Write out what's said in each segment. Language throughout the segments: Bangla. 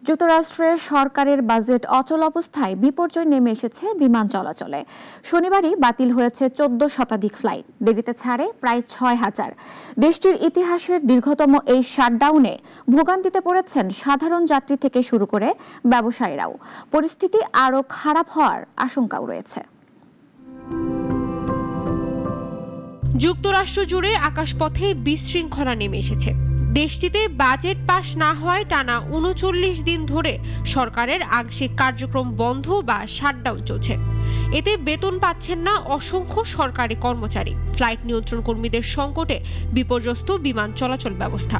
যুক্তরাষ্ট্রে সরকারের বাজেট অচল অবস্থায় বিপর্যয় নেমে এসেছে বিমান চলাচলে। শনিবারই বাতিল হয়েছে ১৪ শতাধিক ফ্লাইট, দেরিতে ছাড়ে প্রায় ৬,০০০। দেশটির ইতিহাসের দীর্ঘতম এই শাটডাউনে ভোগান্তিতে পড়েছেন সাধারণ যাত্রী থেকে শুরু করে ব্যবসায়ীরাও। পরিস্থিতি আরও খারাপ হওয়ার আশঙ্কাও রয়েছে। যুক্তরাষ্ট্র জুড়ে আকাশপথে বিশৃঙ্খলা নেমে এসেছে। দেশটিতে বাজেট পাস না হওয়ায় টানা ৩৯ দিন ধরে সরকারের আংশিক কার্যক্রম বন্ধ বা শাটডাউন চলছে। এতে বেতন পাচ্ছেন না অসংখ্য সরকারি কর্মচারী। ফ্লাইট নিয়ন্ত্রণ কর্মীদের সংকটে বিপর্যস্ত বিমান চলাচল ব্যবস্থা।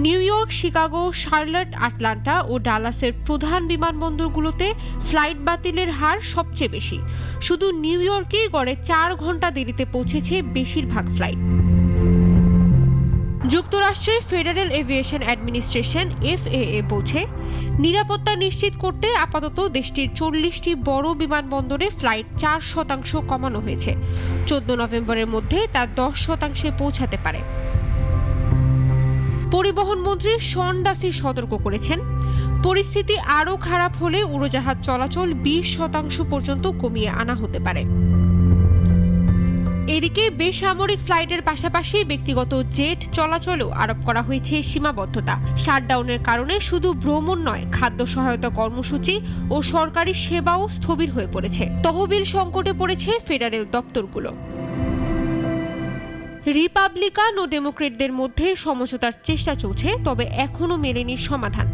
New York, Chicago, Charlotte, Atlanta ও ডালাসের প্রধান বিমানবন্দরগুলোতে ফ্লাইট বাতিলের হার সবচেয়ে বেশি। শুধু নিউ ইয়র্কে গড়ে ৪ ঘন্টা দেরিতে পৌঁছেছে বেশিরভাগ ফ্লাইট। যুক্তরাষ্ট্রের ফেডারেল এভিয়েশন অ্যাডমিনিস্ট্রেশন FAA বলছে, নিরাপত্তা নিশ্চিত করতে আপাতত দেশটির ৪০টি বড় বিমানবন্দরে ফ্লাইট ৪% কমানো হয়েছে। ১৪ নভেম্বরের মধ্যে তা 10%-এ পৌঁছাতে পারে। পরিবহন মন্ত্রী শন ডাফি সতর্ক করেছেন, পরিস্থিতি আরও খারাপ হলে উড়োজাহাজ চলাচল 20% পর্যন্ত কমিয়ে আনা হতে পারে। এদিকে বেসামরিক ফ্লাইটের পাশাপাশি ব্যক্তিগত জেট চলাচলেও আরোপ করা হয়েছে সীমাবদ্ধতা। শাটডাউনের কারণে শুধু ভ্রমণ নয়, খাদ্য সহায়তা কর্মসূচি ও সরকারি সেবাও স্থবির হয়ে পড়েছে। তহবিল সংকটে পড়েছে ফেডারেল দপ্তরগুলো। রিপাবলিকান ও ডেমোক্রেটদের মধ্যে সমঝোতার চেষ্টা চলছে, তবে এখনো মেলেনি সমাধান।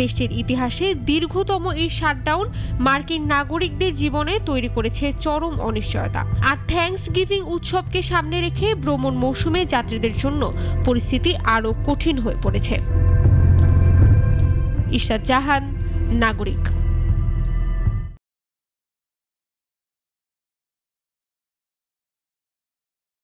দেশটির ইতিহাসে দীর্ঘতম এই শাটডাউন মার্কিন নাগরিকদের জীবনে তৈরি করেছে চরম অনিশ্চয়তা। আর থ্যাঙ্কসগিভিং উৎসবকে সামনে রেখে ভ্রমণ মৌসুমে যাত্রীদের জন্য পরিস্থিতি আরও কঠিন হয়ে পড়েছে। ইশরাত জাহান, নাগরিক।